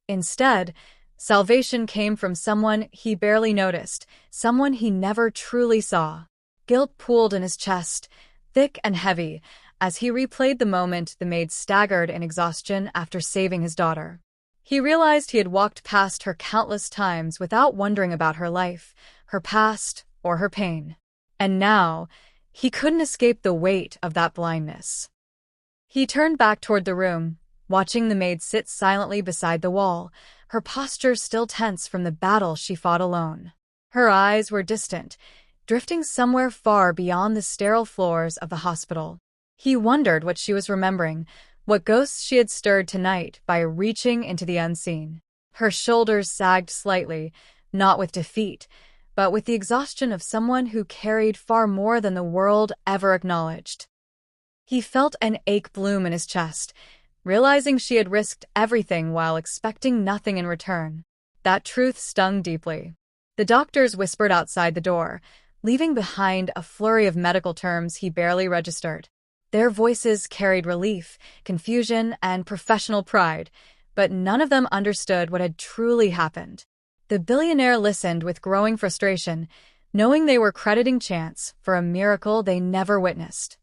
Instead, salvation came from someone he barely noticed, someone he never truly saw. Guilt pooled in his chest, thick and heavy, as he replayed the moment the maid staggered in exhaustion after saving his daughter. He realized he had walked past her countless times without wondering about her life, her past, or her pain. And now, he couldn't escape the weight of that blindness. He turned back toward the room, watching the maid sit silently beside the wall, her posture still tense from the battle she fought alone. Her eyes were distant, drifting somewhere far beyond the sterile floors of the hospital. He wondered what she was remembering, what ghosts she had stirred tonight by reaching into the unseen. Her shoulders sagged slightly, not with defeat, but with the exhaustion of someone who carried far more than the world ever acknowledged. He felt an ache bloom in his chest, realizing she had risked everything while expecting nothing in return. That truth stung deeply. The doctors whispered outside the door, leaving behind a flurry of medical terms he barely registered. Their voices carried relief, confusion, and professional pride, but none of them understood what had truly happened. The billionaire listened with growing frustration, knowing they were crediting chance for a miracle they never witnessed.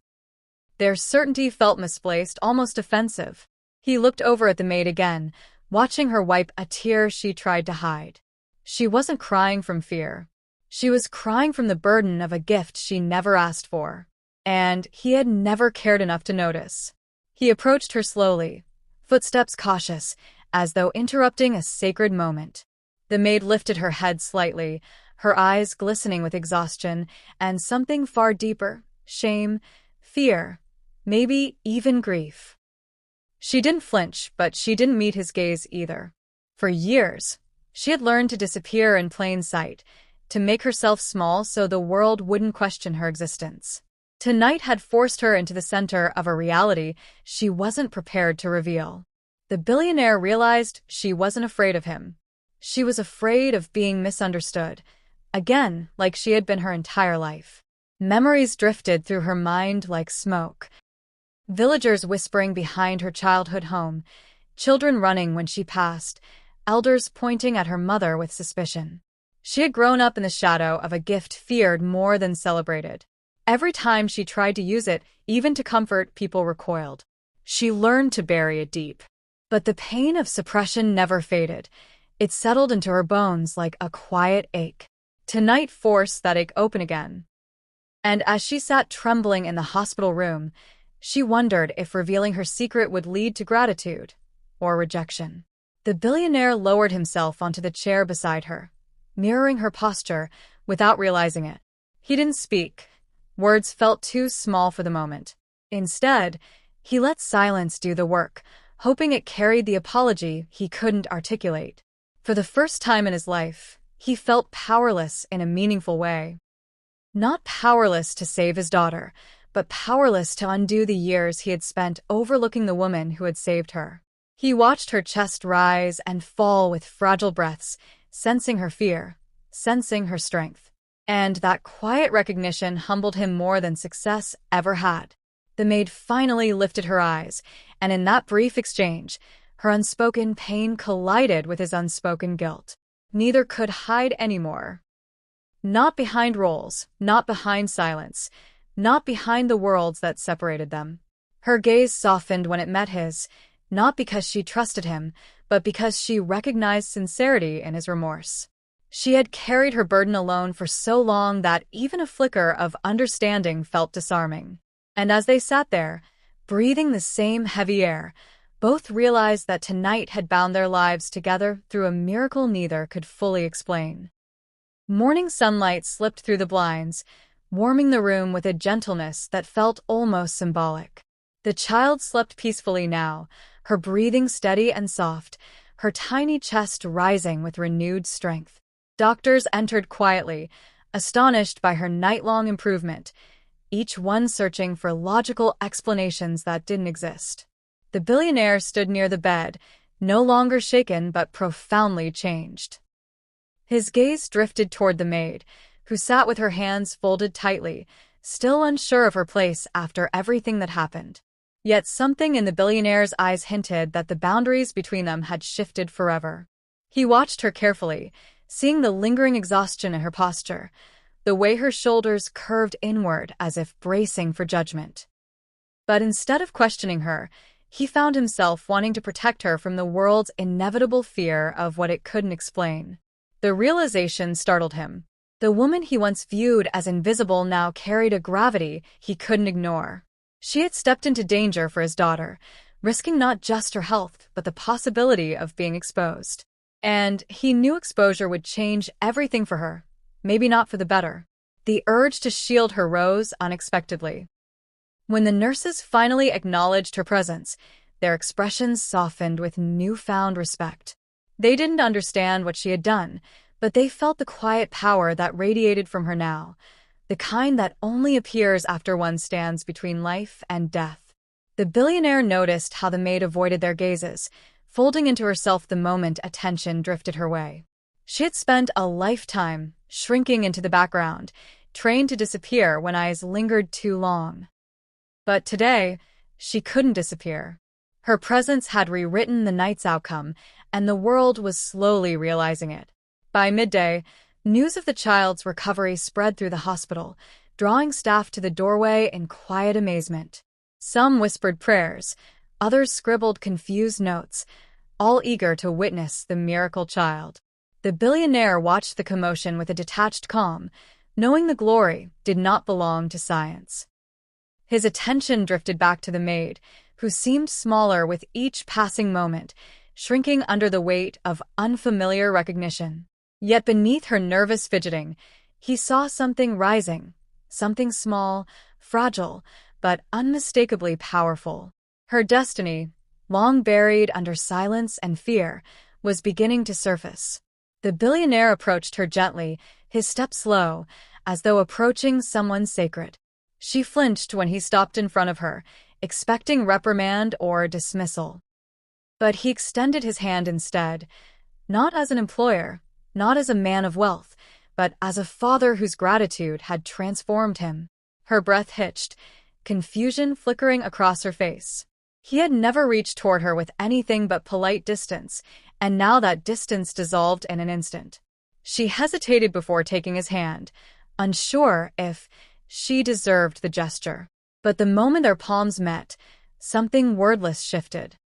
Their certainty felt misplaced, almost offensive. He looked over at the maid again, watching her wipe a tear she tried to hide. She wasn't crying from fear. She was crying from the burden of a gift she never asked for. And he had never cared enough to notice. He approached her slowly, footsteps cautious, as though interrupting a sacred moment. The maid lifted her head slightly, her eyes glistening with exhaustion and something far deeper, shame, fear, maybe even grief. She didn't flinch, but she didn't meet his gaze either. For years, she had learned to disappear in plain sight, to make herself small so the world wouldn't question her existence. Tonight had forced her into the center of a reality she wasn't prepared to reveal. The billionaire realized she wasn't afraid of him. She was afraid of being misunderstood, again, like she had been her entire life. Memories drifted through her mind like smoke. Villagers whispering behind her childhood home, children running when she passed, elders pointing at her mother with suspicion. She had grown up in the shadow of a gift feared more than celebrated. Every time she tried to use it, even to comfort, people recoiled. She learned to bury it deep. But the pain of suppression never faded. It settled into her bones like a quiet ache. Tonight forced that ache open again. And as she sat trembling in the hospital room, she wondered if revealing her secret would lead to gratitude or rejection. The billionaire lowered himself onto the chair beside her, mirroring her posture without realizing it. He didn't speak. Words felt too small for the moment. Instead, he let silence do the work, hoping it carried the apology he couldn't articulate. For the first time in his life, he felt powerless in a meaningful way. Not powerless to save his daughter, but powerless to undo the years he had spent overlooking the woman who had saved her. He watched her chest rise and fall with fragile breaths, sensing her fear, sensing her strength. And that quiet recognition humbled him more than success ever had. The maid finally lifted her eyes, and in that brief exchange, her unspoken pain collided with his unspoken guilt. Neither could hide anymore. Not behind roles, not behind silence, not behind the worlds that separated them. Her gaze softened when it met his, not because she trusted him, but because she recognized sincerity in his remorse. She had carried her burden alone for so long that even a flicker of understanding felt disarming. And as they sat there, breathing the same heavy air, both realized that tonight had bound their lives together through a miracle neither could fully explain. Morning sunlight slipped through the blinds, warming the room with a gentleness that felt almost symbolic. The child slept peacefully now, her breathing steady and soft, her tiny chest rising with renewed strength. Doctors entered quietly, astonished by her night-long improvement, each one searching for logical explanations that didn't exist. The billionaire stood near the bed, no longer shaken but profoundly changed. His gaze drifted toward the maid, who sat with her hands folded tightly, still unsure of her place after everything that happened. Yet something in the billionaire's eyes hinted that the boundaries between them had shifted forever. He watched her carefully, seeing the lingering exhaustion in her posture, the way her shoulders curved inward as if bracing for judgment. But instead of questioning her, he found himself wanting to protect her from the world's inevitable fear of what it couldn't explain. The realization startled him. The woman he once viewed as invisible now carried a gravity he couldn't ignore. She had stepped into danger for his daughter, risking not just her health but the possibility of being exposed. And he knew exposure would change everything for her, maybe not for the better. The urge to shield her rose unexpectedly. When the nurses finally acknowledged her presence, their expressions softened with newfound respect. They didn't understand what she had done, but they felt the quiet power that radiated from her now, the kind that only appears after one stands between life and death. The billionaire noticed how the maid avoided their gazes, folding into herself the moment attention drifted her way. She had spent a lifetime shrinking into the background, trained to disappear when eyes lingered too long. But today, she couldn't disappear. Her presence had rewritten the night's outcome, and the world was slowly realizing it. By midday, news of the child's recovery spread through the hospital, drawing staff to the doorway in quiet amazement. Some whispered prayers, others scribbled confused notes, all eager to witness the miracle child. The billionaire watched the commotion with a detached calm, knowing the glory did not belong to science. His attention drifted back to the maid, who seemed smaller with each passing moment, shrinking under the weight of unfamiliar recognition. Yet beneath her nervous fidgeting, he saw something rising, something small, fragile, but unmistakably powerful. Her destiny, long buried under silence and fear, was beginning to surface. The billionaire approached her gently, his step slow, as though approaching someone sacred. She flinched when he stopped in front of her, expecting reprimand or dismissal. But he extended his hand instead, not as an employer, not as a man of wealth, but as a father whose gratitude had transformed him. Her breath hitched, confusion flickering across her face. He had never reached toward her with anything but polite distance, and now that distance dissolved in an instant. She hesitated before taking his hand, unsure if she deserved the gesture. But the moment their palms met, something wordless shifted.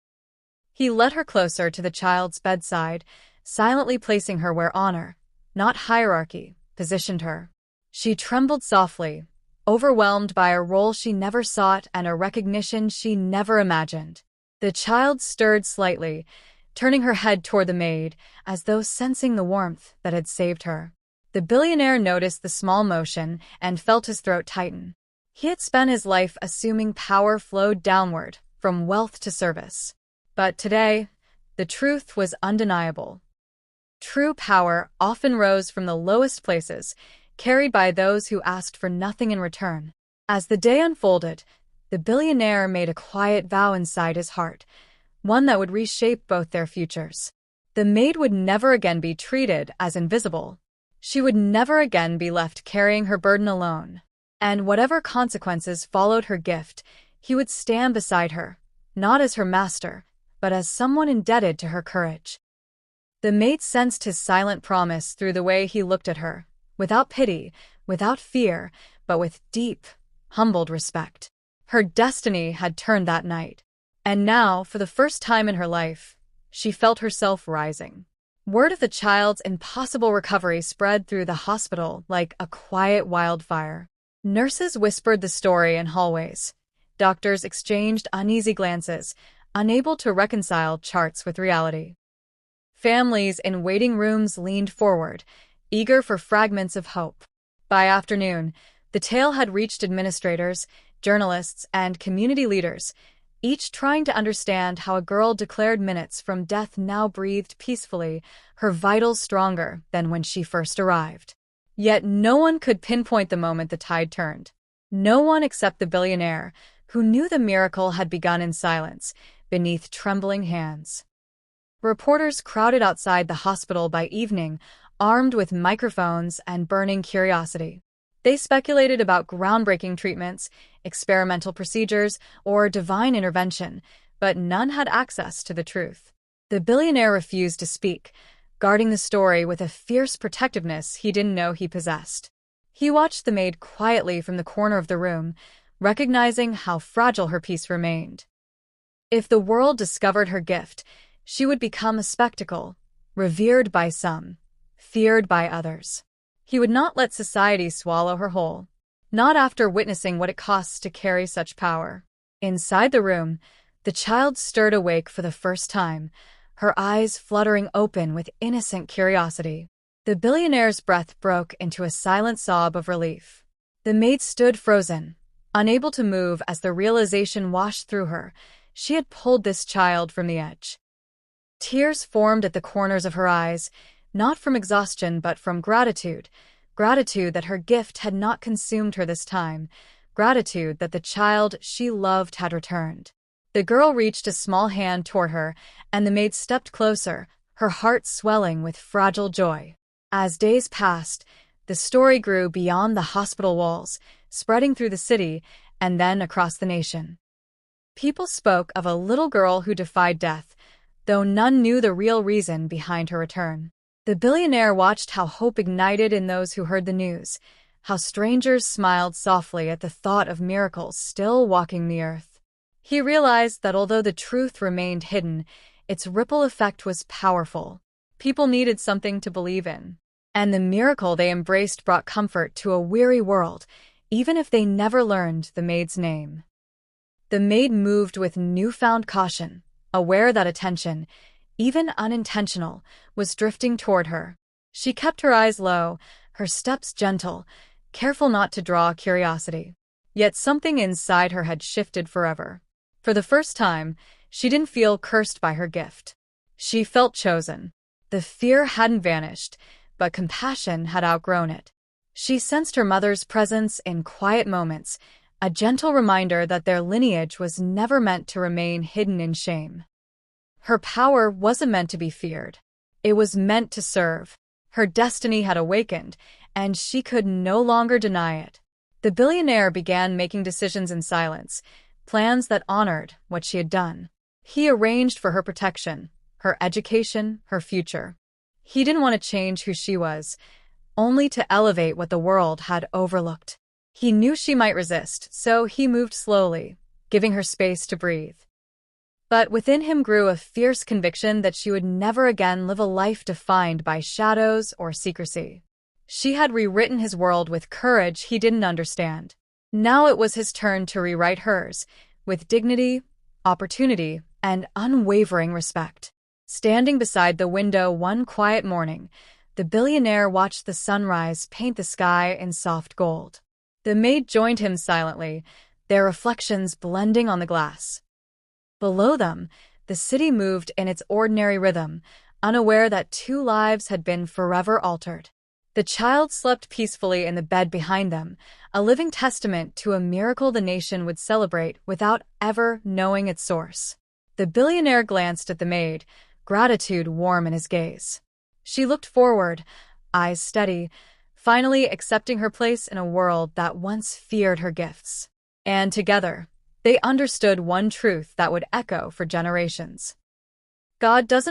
He led her closer to the child's bedside, silently placing her where honor, not hierarchy, positioned her. She trembled softly, overwhelmed by a role she never sought and a recognition she never imagined. The child stirred slightly, turning her head toward the maid, as though sensing the warmth that had saved her. The billionaire noticed the small motion and felt his throat tighten. He had spent his life assuming power flowed downward, from wealth to service. But today, the truth was undeniable. True power often rose from the lowest places, carried by those who asked for nothing in return. As the day unfolded, the billionaire made a quiet vow inside his heart, one that would reshape both their futures. The maid would never again be treated as invisible. She would never again be left carrying her burden alone. And whatever consequences followed her gift, he would stand beside her, not as her master, but as someone indebted to her courage. The maid sensed his silent promise through the way he looked at her, without pity, without fear, but with deep, humbled respect. Her destiny had turned that night. And now, for the first time in her life, she felt herself rising. Word of the child's impossible recovery spread through the hospital like a quiet wildfire. Nurses whispered the story in hallways. Doctors exchanged uneasy glances, unable to reconcile charts with reality. Families in waiting rooms leaned forward, eager for fragments of hope. By afternoon, the tale had reached administrators, journalists, and community leaders, each trying to understand how a girl declared minutes from death now breathed peacefully, her vitals stronger than when she first arrived. Yet no one could pinpoint the moment the tide turned. No one except the billionaire, who knew the miracle had begun in silence, beneath trembling hands. Reporters crowded outside the hospital by evening, armed with microphones and burning curiosity. They speculated about groundbreaking treatments, experimental procedures, or divine intervention, but none had access to the truth. The billionaire refused to speak, guarding the story with a fierce protectiveness he didn't know he possessed. He watched the maid quietly from the corner of the room, recognizing how fragile her peace remained. If the world discovered her gift, she would become a spectacle, revered by some, feared by others. He would not let society swallow her whole, not after witnessing what it costs to carry such power. Inside the room, the child stirred awake for the first time, her eyes fluttering open with innocent curiosity. The billionaire's breath broke into a silent sob of relief. The maid stood frozen, unable to move as the realization washed through her. She had pulled this child from the edge. Tears formed at the corners of her eyes, not from exhaustion but from gratitude. Gratitude that her gift had not consumed her this time. Gratitude that the child she loved had returned. The girl reached a small hand toward her, and the maid stepped closer, her heart swelling with fragile joy. As days passed, the story grew beyond the hospital walls, spreading through the city and then across the nation. People spoke of a little girl who defied death, though none knew the real reason behind her return. The billionaire watched how hope ignited in those who heard the news, how strangers smiled softly at the thought of miracles still walking the earth. He realized that although the truth remained hidden, its ripple effect was powerful. People needed something to believe in, and the miracle they embraced brought comfort to a weary world, even if they never learned the maid's name. The maid moved with newfound caution, aware that attention, even unintentional, was drifting toward her. She kept her eyes low, her steps gentle, careful not to draw curiosity. Yet something inside her had shifted forever. For the first time, she didn't feel cursed by her gift. She felt chosen. The fear hadn't vanished, but compassion had outgrown it. She sensed her mother's presence in quiet moments, a gentle reminder that their lineage was never meant to remain hidden in shame. Her power wasn't meant to be feared. It was meant to serve. Her destiny had awakened, and she could no longer deny it. The billionaire began making decisions in silence, plans that honored what she had done. He arranged for her protection, her education, her future. He didn't want to change who she was, only to elevate what the world had overlooked. He knew she might resist, so he moved slowly, giving her space to breathe. But within him grew a fierce conviction that she would never again live a life defined by shadows or secrecy. She had rewritten his world with courage he didn't understand. Now it was his turn to rewrite hers, with dignity, opportunity, and unwavering respect. Standing beside the window one quiet morning, the billionaire watched the sunrise paint the sky in soft gold. The maid joined him silently, their reflections blending on the glass. Below them, the city moved in its ordinary rhythm, unaware that two lives had been forever altered. The child slept peacefully in the bed behind them, a living testament to a miracle the nation would celebrate without ever knowing its source. The billionaire glanced at the maid, gratitude warm in his gaze. She looked forward, eyes steady, finally accepting her place in a world that once feared her gifts. And together, they understood one truth that would echo for generations. God doesn't